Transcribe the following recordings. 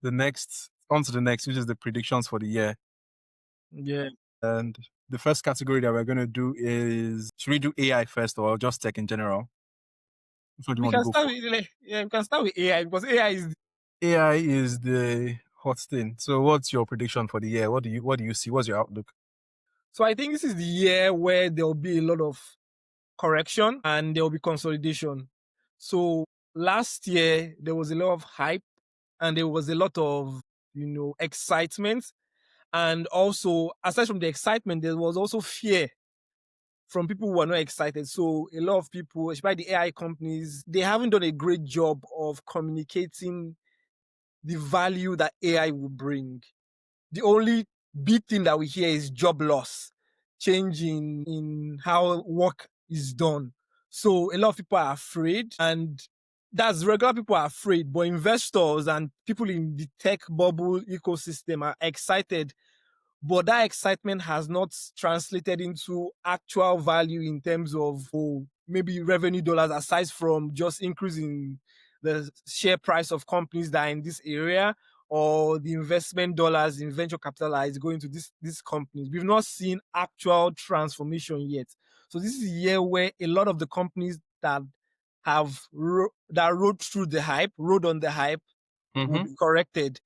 On to the next, which is the predictions for the year. Yeah. And the first category that we're going to do is, should we do AI first or just tech in general? Which one do you We want to can go start for? with we can start with AI because AI is AI is the hot thing. So what's your prediction for the year? What do you see? What's your outlook? so I think this is the year where there'll be a lot of correction and there'll be consolidation. So last year there was a lot of hype and there was a lot of excitement. And also, aside from the excitement, there was also fear from people who are not excited. So a lot of people, especially the AI companies, they haven't done a great job of communicating the value that AI will bring. The only big thing that we hear is job loss, change in how work is done. So a lot of people are afraid, and that's regular people are afraid, but investors and people in the tech bubble ecosystem are excited, but that excitement has not translated into actual value in terms of maybe revenue dollars, aside from just increasing the share price of companies that are in this area, or the investment dollars in venture capital is going to these companies. We've not seen actual transformation yet. So this is a year where a lot of the companies that rode through the hype, rode on the hype, will be corrected,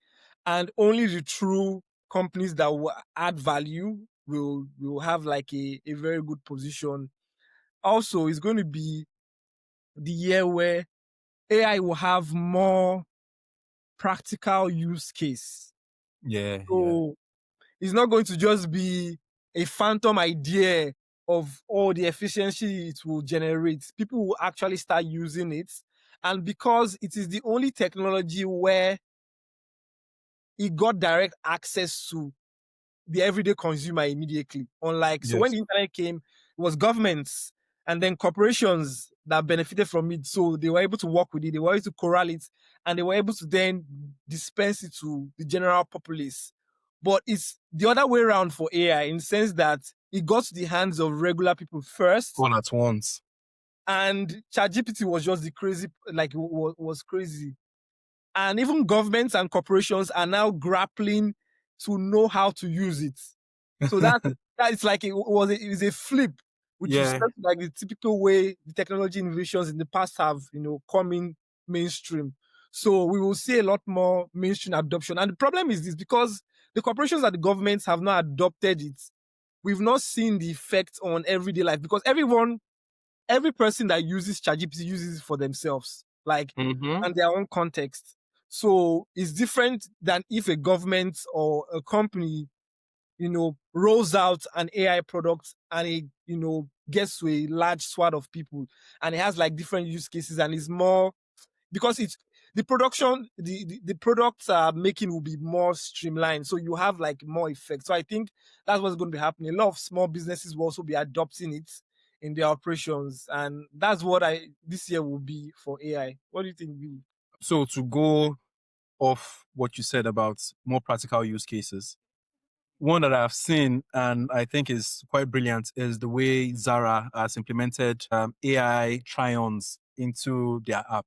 and only the true companies that will add value will have like a very good position. Also, it's going to be the year where AI will have more practical use case. Yeah. So it's not going to just be a phantom idea of all the efficiency it will generate. People will actually start using it. And because it is the only technology where it got direct access to the everyday consumer immediately. Unlike, so when Yes. the internet came, it was governments and then corporations that benefited from it. So they were able to work with it, they were able to corral it, and they were able to then dispense it to the general populace. But it's the other way around for AI in the sense that it got to the hands of regular people first. All at once. And ChatGPT was just the crazy, like was crazy. And even governments and corporations are now grappling to know how to use it. So that it's like it was a flip with Yeah. respect to like the typical way the technology innovations in the past have come in mainstream. So we will see a lot more mainstream adoption. And the problem is this, because the corporations and the governments have not adopted it, we've not seen the effect on everyday life, because every person that uses ChatGPT uses it for themselves, like, and their own context. So it's different than if a government or a company, rolls out an AI product and it, gets to a large swath of people, and it has like different use cases, and it's more because it's the production, the products are making will be more streamlined. So you have like more effect. So I think that's what's going to be happening. A lot of small businesses will also be adopting it in their operations. And that's what this year will be for AI. What do you think, Billy? So to go off what you said about more practical use cases, one that I've seen and I think is quite brilliant is the way Zara has implemented AI try-ons into their app.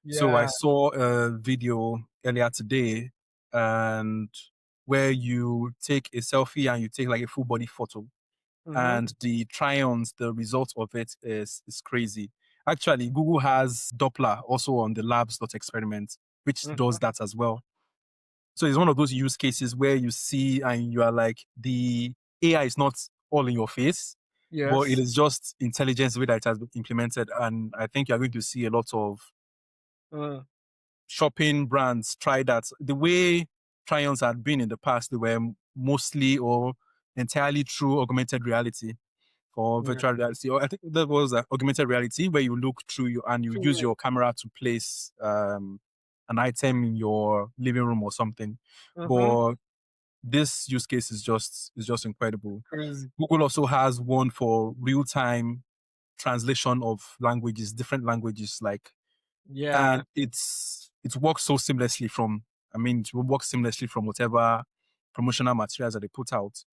So I Yeah. saw a video earlier today and where you take a selfie and you take like a full body photo, and the try-ons, the result of it is crazy. Actually, Google has Doppler also on the labs.experiment, which does that as well. So it's one of those use cases where you see and you are like, the AI is not all in your face, but it Yes. is just intelligence the way that it has been implemented. And I think you're going to see a lot of shopping brands try that. The way try-ons had been in the past, they were mostly or entirely through augmented reality or virtual reality. Or I think that was augmented reality where you look through you and you use your camera to place an item in your living room or something. But this use case is just incredible. Crazy. Google also has one for real-time translation of languages, different languages, like, Yeah. and it works so seamlessly it will work seamlessly from whatever promotional materials that they put out.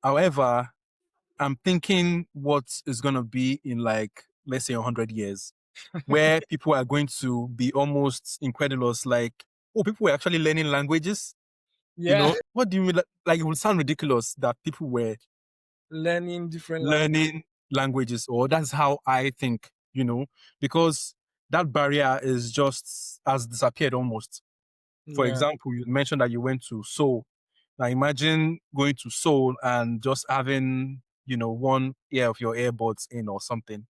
However, I'm thinking what is going to be in like, let's say 100 years, where people are going to be almost incredulous. Like, oh, people were actually learning languages. Yeah, What do you mean? Like it would sound ridiculous that people were learning different languages. learning languages, or that's how I think, because that barrier is just has disappeared almost. For Yeah, example, you mentioned that you went to Seoul. Now imagine going to Seoul and just having, one ear of your earbuds in or something,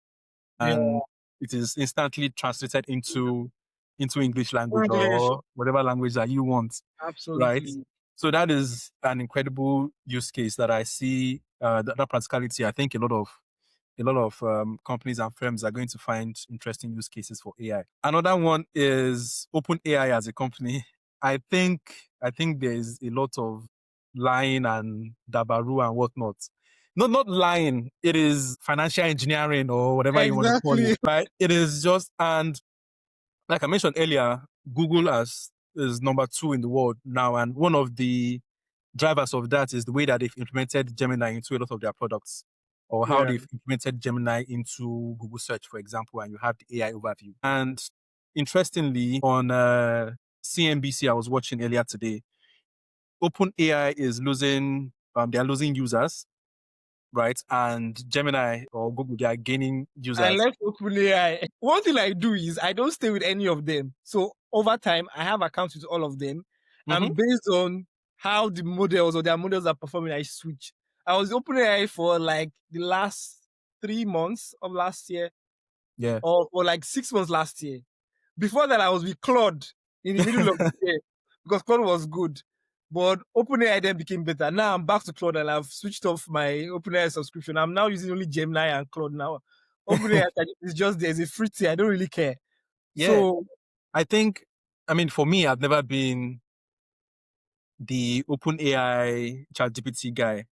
yeah, and it is instantly translated into English language English, or whatever language that you want, right? absolutely. So that is an incredible use case that I see. That practicality, I think a lot of companies and firms are going to find interesting use cases for AI. Another one is OpenAI as a company. I think there is a lot of lying and dabaru and whatnot. Not lying. It is financial engineering or whatever you want to call it, Exactly. right? It is just, and like I mentioned earlier, Google is number 2 in the world now, and one of the drivers of that is the way that they've implemented Gemini into a lot of their products, or how Yeah. they've implemented Gemini into Google Search, for example, and you have the AI overview. And interestingly, on CNBC, I was watching earlier today, OpenAI is losing, they are losing users, right? And Gemini or Google, they are gaining I users. left OpenAI. One thing I do is I don't stay with any of them. So over time, I have accounts with all of them. Mm-hmm. And based on how the models or their models are performing, I switch. I was OpenAI for like the last 3 months of last year, Yeah. or like 6 months last year. Before that, I was with Claude in the middle of the year because Claude was good. But OpenAI then became better. Now I'm back to Claude and I've switched off my OpenAI subscription. I'm now using only Gemini and Claude now. OpenAI is just there's a free tier. I don't really care. Yeah. So For me, I've never been the OpenAI ChatGPT guy,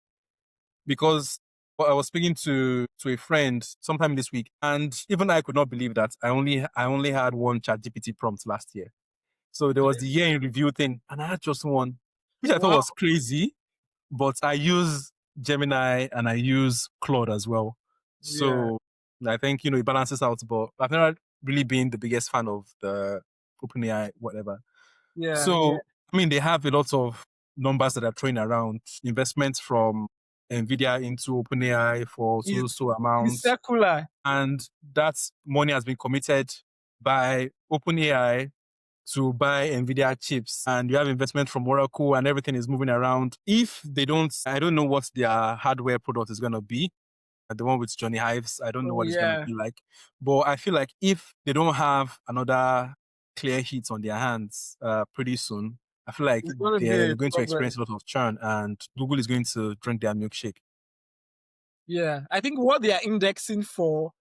because I was speaking to a friend sometime this week, and even I could not believe that I only had one ChatGPT prompt last year. So there was the year in review thing, and I had just one, which I thought wow, was crazy. But I use Gemini and I use Claude as well. yeah, So I think it balances out. But I've never really been the biggest fan of the OpenAI whatever. yeah. So they have a lot of numbers that are throwing around, investments from Nvidia into OpenAI for so It's amounts, circular. and that money has been committed by OpenAI to buy Nvidia chips, and you have investment from Oracle, and everything is moving around. If they don't, I don't know what their hardware product is going to be. The one with Johnny Hives, I don't know Oh what it's going to yeah, be like. But I feel like if they don't have another clear hit on their hands pretty soon, I feel like it's gonna be they're a going to problem. experience a lot of churn, and Google is going to drink their milkshake. Yeah, I think what they are indexing for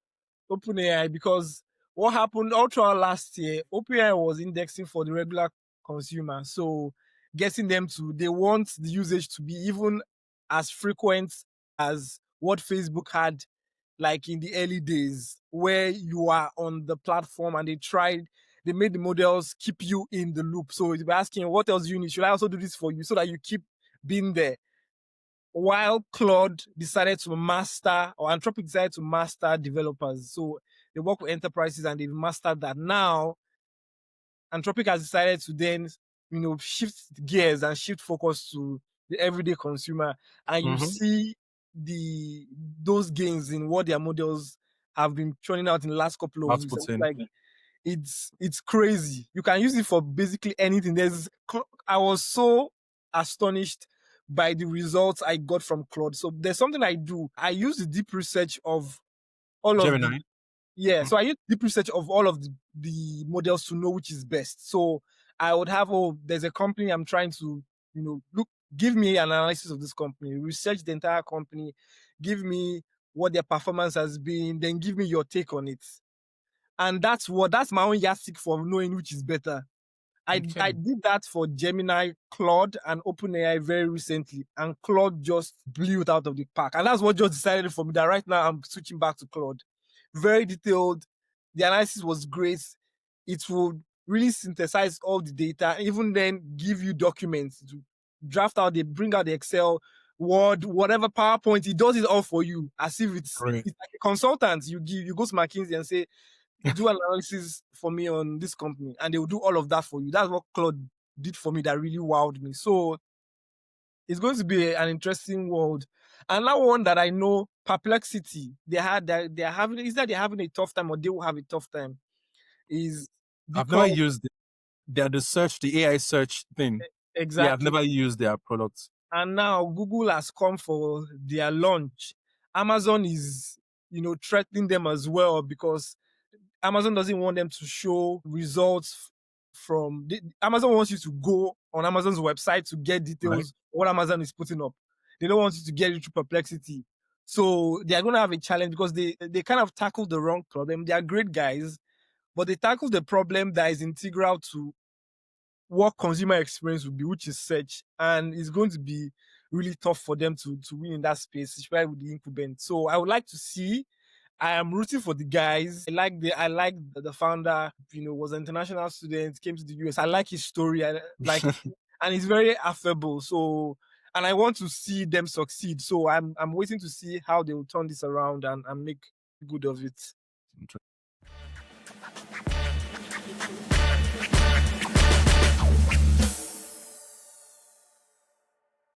OpenAI, because what happened all throughout last year, OpenAI was indexing for the regular consumer. So getting them they want the usage to be even as frequent as what Facebook had like in the early days, where you are on the platform and they made the models keep you in the loop. So you're asking, what else do you need? Should I also do this for you so that you keep being there? While Claude decided to master, or Anthropic decided to master developers. So they work with enterprises and they've mastered that. Now, Anthropic has decided to then, shift gears and shift focus to the everyday consumer. And you Mm-hmm. see those gains in what their models have been churning out in the last couple of weeks. Outputting. Like it's crazy. You can use it for basically anything. I was so astonished by the results I got from Claude. So there's something I do. I use the deep research of all of the Gemini. yeah. Mhm. So I use deep research of all of the models to know which is best. So I would have there's a company I'm trying to give me an analysis of this company, research the entire company, give me what their performance has been, then give me your take on it. And that's my own yardstick for knowing which is better. I Okay. did that for Gemini, Claude, and OpenAI very recently, and Claude just blew it out of the park. And that's what just decided for me that right now I'm switching back to Claude. Very detailed. The analysis was great. It would really synthesize all the data, even then give you documents to draft out. They bring out the Excel, Word, whatever PowerPoint. It does it all for you, as if it's Great. like a consultant. You go to McKinsey and say, do analysis for me on this company, and they will do all of that for you. That's what Claude did for me that really wowed me. So it's going to be an interesting world. Another one that I know, Perplexity, they're having, is that they're having a tough time or they will have a tough time, is I've never because used it. The AI search thing. Yeah, I've exactly. never used their products. And now Google has come for their launch. Amazon is, threatening them as well because Amazon doesn't want them to show results from Amazon wants you to go on Amazon's website to get Right? details what Amazon is putting up. They don't want you to get it through Perplexity. So they are going to have a challenge because they kind of tackled the wrong problem. They are great guys, but they tackled the problem that is integral to what consumer experience will be, which is search, and it's going to be really tough for them to win in that space, especially with the incumbent. So I would like to see. I am rooting for the guys. I like the founder. Was an international student, came to the US. I like his story. I like, and he's very affable. So, and I want to see them succeed. So I'm waiting to see how they will turn this around and make good of it.